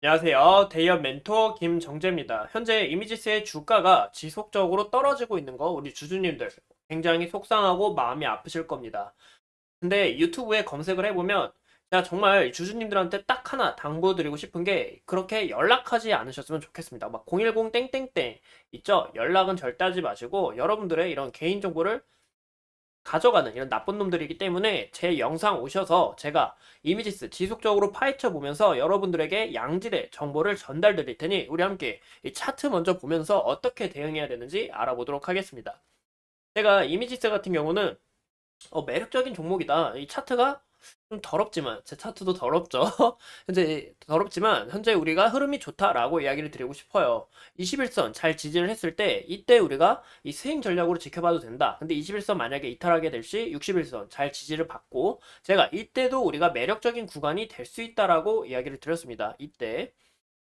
안녕하세요. 대기업 멘토 김정재입니다. 현재 이미지스의 주가가 지속적으로 떨어지고 있는 거 우리 주주님들 굉장히 속상하고 마음이 아프실 겁니다. 근데 유튜브에 검색을 해보면 제가 정말 주주님들한테 딱 하나 당부드리고 싶은 게 그렇게 연락하지 않으셨으면 좋겠습니다. 막 010 땡땡땡 있죠? 연락은 절대 하지 마시고 여러분들의 이런 개인정보를 가져가는 이런 나쁜 놈들이기 때문에 제 영상 오셔서 제가 이미지스 지속적으로 파헤쳐 보면서 여러분들에게 양질의 정보를 전달 드릴 테니 우리 함께 이 차트 먼저 보면서 어떻게 대응해야 되는지 알아보도록 하겠습니다. 제가 이미지스 같은 경우는 매력적인 종목이다. 이 차트가 좀 더럽지만 제 차트도 더럽죠. 현재 더럽지만 현재 우리가 흐름이 좋다라고 이야기를 드리고 싶어요. 21선 잘 지지를 했을 때 이때 우리가 이 스윙 전략으로 지켜봐도 된다. 근데 21선 만약에 이탈하게 될 시 61선 잘 지지를 받고 제가 이때도 우리가 매력적인 구간이 될 수 있다라고 이야기를 드렸습니다. 이때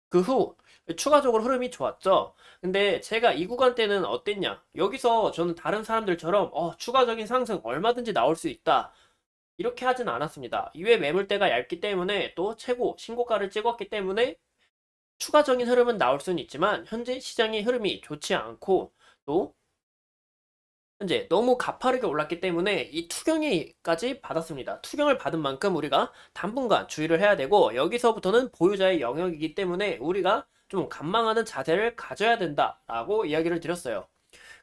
그 후 추가적으로 흐름이 좋았죠. 근데 제가 이 구간 때는 어땠냐? 여기서 저는 다른 사람들처럼 추가적인 상승 얼마든지 나올 수 있다. 이렇게 하진 않았습니다. 이외 매물대가 얇기 때문에 또 최고 신고가를 찍었기 때문에 추가적인 흐름은 나올 수는 있지만 현재 시장의 흐름이 좋지 않고 또 현재 너무 가파르게 올랐기 때문에 이 투경이까지 받았습니다. 투경을 받은 만큼 우리가 당분간 주의를 해야 되고 여기서부터는 보유자의 영역이기 때문에 우리가 좀 관망하는 자세를 가져야 된다라고 이야기를 드렸어요.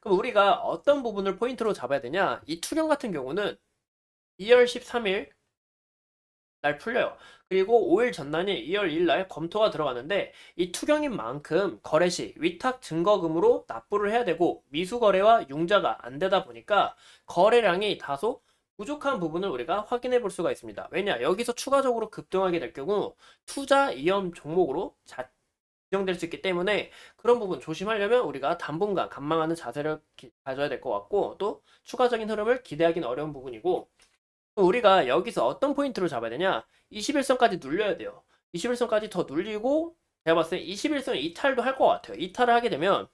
그럼 우리가 어떤 부분을 포인트로 잡아야 되냐? 이 투경 같은 경우는 2월 13일 날 풀려요. 그리고 5일 전날인 2월 1일 날 검토가 들어가는데 이 투경인 만큼 거래 시 위탁 증거금으로 납부를 해야 되고 미수거래와 융자가 안 되다 보니까 거래량이 다소 부족한 부분을 우리가 확인해 볼 수가 있습니다. 왜냐? 여기서 추가적으로 급등하게 될 경우 투자 위험 종목으로 지정될 수 있기 때문에 그런 부분 조심하려면 우리가 당분간 관망하는 자세를 가져야 될 것 같고 또 추가적인 흐름을 기대하기는 어려운 부분이고 우리가 여기서 어떤 포인트를 잡아야 되냐? 21선까지 눌려야 돼요. 21선까지 더 눌리고 제가 봤을 때 21선 이탈도 할 것 같아요. 이탈을 하게 되면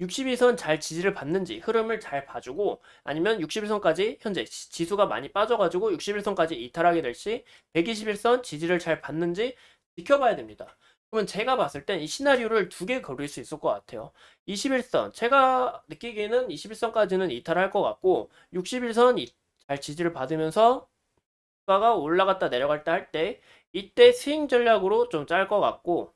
62선 잘 지지를 받는지 흐름을 잘 봐주고 아니면 61선까지 현재 지수가 많이 빠져가지고 61선까지 이탈하게 될 시 121선 지지를 잘 받는지 지켜봐야 됩니다. 그러면 제가 봤을 땐 이 시나리오를 두 개 그릴 수 있을 것 같아요. 21선 제가 느끼기에는 21선까지는 이탈할 것 같고 61선 잘 지지를 받으면서 주가가 올라갔다 내려갔다 할 때 이때 스윙 전략으로 좀 짤 것 같고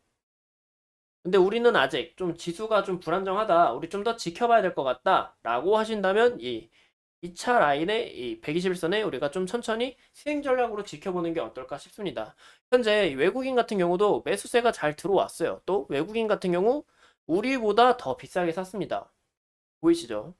근데 우리는 아직 좀 지수가 좀 불안정하다. 우리 좀 더 지켜봐야 될 것 같다. 라고 하신다면 이 2차 라인의 이 121선에 우리가 좀 천천히 스윙 전략으로 지켜보는 게 어떨까 싶습니다. 현재 외국인 같은 경우도 매수세가 잘 들어왔어요. 또 외국인 같은 경우 우리보다 더 비싸게 샀습니다. 보이시죠?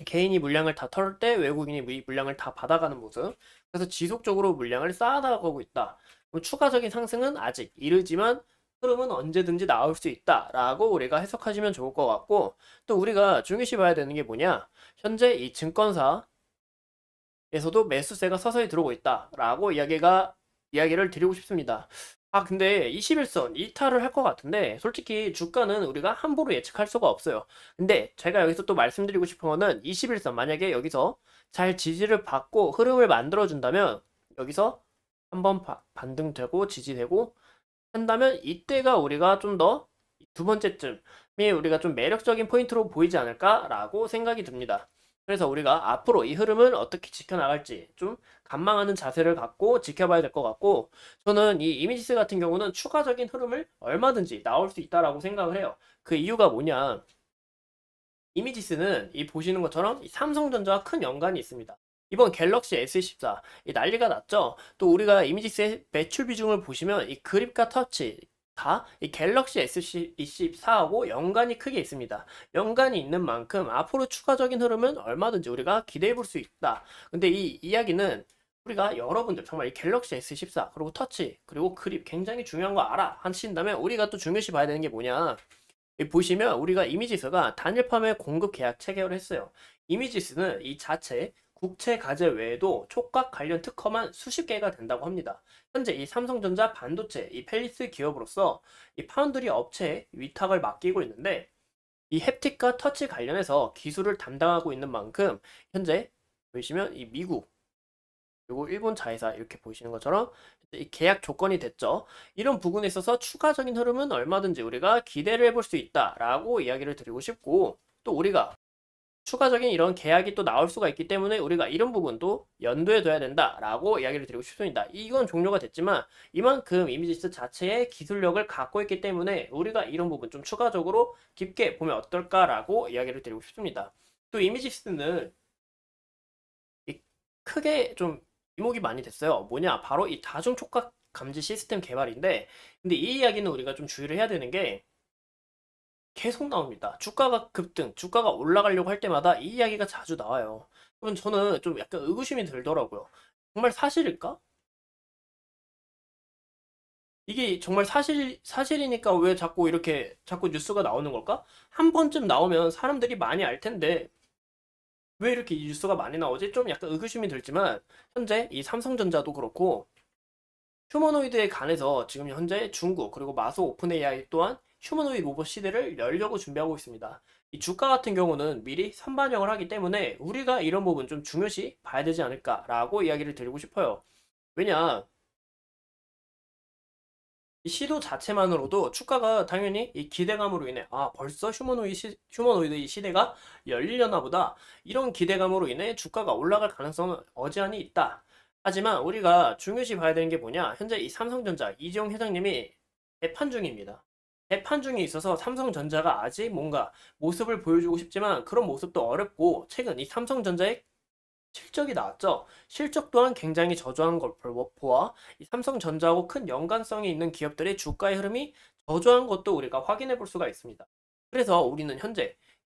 개인이 물량을 다 털 때 외국인이 물량을 다 받아가는 모습. 그래서 지속적으로 물량을 쌓아나가고 있다. 그럼 추가적인 상승은 아직 이르지만 흐름은 언제든지 나올 수 있다라고 우리가 해석하시면 좋을 것 같고 또 우리가 중요시 봐야 되는 게 뭐냐? 현재 이 증권사에서도 매수세가 서서히 들어오고 있다라고 이야기를 드리고 싶습니다. 근데 21선 이탈을 할 것 같은데 솔직히 주가는 우리가 함부로 예측할 수가 없어요. 근데 제가 여기서 또 말씀드리고 싶은 거는 21선 만약에 여기서 잘 지지를 받고 흐름을 만들어 준다면 여기서 한번 반등되고 지지되고 한다면 이때가 우리가 좀 더 두 번째쯤이 우리가 좀 매력적인 포인트로 보이지 않을까라고 생각이 듭니다. 그래서 우리가 앞으로 이 흐름을 어떻게 지켜나갈지 좀 관망하는 자세를 갖고 지켜봐야 될 것 같고 저는 이 이미지스 같은 경우는 추가적인 흐름을 얼마든지 나올 수 있다라고 생각을 해요. 그 이유가 뭐냐? 이미지스는 이 보시는 것처럼 이 삼성전자와 큰 연관이 있습니다. 이번 갤럭시 S24 이 난리가 났죠. 또 우리가 이미지스의 매출 비중을 보시면 이 그립과 터치 다 이 갤럭시 S24하고 연관이 크게 있습니다. 연관이 있는 만큼 앞으로 추가적인 흐름은 얼마든지 우리가 기대해 볼 수 있다. 근데 이 이야기는 우리가 여러분들 정말 이 갤럭시 S24 그리고 터치 그리고 그립 굉장히 중요한 거 알아 하신다면 우리가 또 중요시 봐야 되는 게 뭐냐? 보시면 우리가 이미지스가 단일 판매 공급 계약 체결을 했어요. 이미지스는 이 자체 국채 과제 외에도 촉각 관련 특허만 수십 개가 된다고 합니다. 현재 이 삼성전자 반도체 이 펠리스 기업으로서 이 파운드리 업체에 위탁을 맡기고 있는데 이 햅틱과 터치 관련해서 기술을 담당하고 있는 만큼 현재 보시면 이 미국 그리고 일본 자회사 이렇게 보시는 것처럼 이 계약 조건이 됐죠. 이런 부분에 있어서 추가적인 흐름은 얼마든지 우리가 기대를 해볼 수 있다라고 이야기를 드리고 싶고, 또 우리가 추가적인 이런 계약이 또 나올 수가 있기 때문에 우리가 이런 부분도 염두에 둬야 된다라고 이야기를 드리고 싶습니다. 이건 종료가 됐지만 이만큼 이미지스 자체의 기술력을 갖고 있기 때문에 우리가 이런 부분 좀 추가적으로 깊게 보면 어떨까라고 이야기를 드리고 싶습니다. 또 이미지스는 크게 좀 이목이 많이 됐어요. 뭐냐? 바로 이 다중 촉각 감지 시스템 개발인데, 근데 이 이야기는 우리가 좀 주의를 해야 되는 게 계속 나옵니다. 주가가 급등, 주가가 올라가려고 할 때마다 이 이야기가 자주 나와요. 그러면 저는 좀 약간 의구심이 들더라고요. 정말 사실일까? 이게 정말 사실이니까 왜 자꾸 이렇게 자꾸 뉴스가 나오는 걸까? 한 번쯤 나오면 사람들이 많이 알 텐데 왜 이렇게 이 뉴스가 많이 나오지? 좀 약간 의구심이 들지만 현재 이 삼성전자도 그렇고 휴머노이드에 관해서 지금 현재 중국 그리고 마소 오픈 AI 또한 휴머노이드 로봇 시대를 열려고 준비하고 있습니다. 이 주가 같은 경우는 미리 선반영을 하기 때문에 우리가 이런 부분 좀 중요시 봐야 되지 않을까라고 이야기를 드리고 싶어요. 왜냐, 이 시도 자체만으로도 주가가 당연히 이 기대감으로 인해 벌써 휴머노이드 이 시대가 열리려나 보다, 이런 기대감으로 인해 주가가 올라갈 가능성은 어지간히 있다. 하지만 우리가 중요시 봐야 되는 게 뭐냐, 현재 이 삼성전자 이재용 회장님이 재판 중입니다. 재판 중에 있어서 삼성전자가 아직 뭔가 모습을 보여주고 싶지만 그런 모습도 어렵고, 최근 이 삼성전자의 실적이 나왔죠. 실적 또한 굉장히 저조한 걸 보아 이 삼성전자하고 큰 연관성이 있는 기업들의 주가의 흐름이 저조한 것도 우리가 확인해 볼 수가 있습니다. 그래서 우리는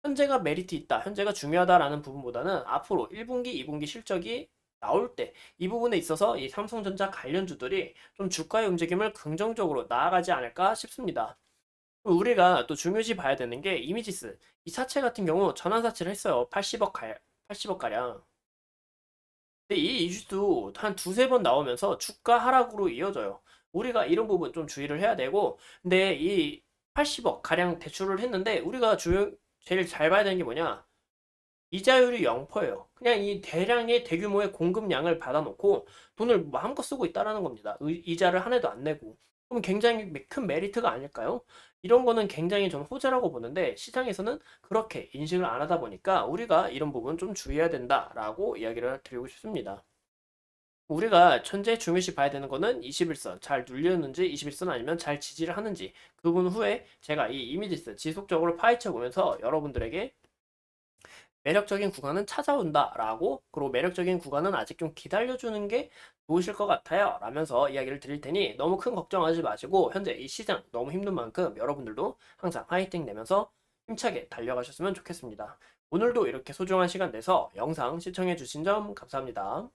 현재가 메리트 있다, 현재가 중요하다라는 부분보다는 앞으로 1분기, 2분기 실적이 나올 때 이 부분에 있어서 이 삼성전자 관련주들이 좀 주가의 움직임을 긍정적으로 나아가지 않을까 싶습니다. 우리가 또 중요시 봐야 되는 게 이미지스 이 사채 같은 경우 전환사채를 했어요. 80억 가량. 근데 이 이슈도 한 두세 번 나오면서 주가 하락으로 이어져요. 우리가 이런 부분 좀 주의를 해야 되고, 근데 이 80억 가량 대출을 했는데 우리가 제일 잘 봐야 되는 게 뭐냐? 이자율이 0%예요. 그냥 이 대량의 대규모의 공급량을 받아놓고 돈을 마음껏 쓰고 있다라는 겁니다. 이자를 한 해도 안 내고. 그럼 굉장히 큰 메리트가 아닐까요? 이런 거는 굉장히 좀 호재라고 보는데 시장에서는 그렇게 인식을 안 하다 보니까 우리가 이런 부분 좀 주의해야 된다라고 이야기를 드리고 싶습니다. 우리가 현재 중요시 봐야 되는 거는 21선 잘 눌렸는지, 21선 아니면 잘 지지를 하는지, 그 부분 후에 제가 이 이미지스 지속적으로 파헤쳐 보면서 여러분들에게 매력적인 구간은 찾아온다라고, 그리고 매력적인 구간은 아직 좀 기다려주는 게 좋으실 것 같아요 라면서 이야기를 드릴 테니 너무 큰 걱정하지 마시고, 현재 이 시장 너무 힘든 만큼 여러분들도 항상 화이팅 내면서 힘차게 달려가셨으면 좋겠습니다. 오늘도 이렇게 소중한 시간 내서 영상 시청해 주신 점 감사합니다.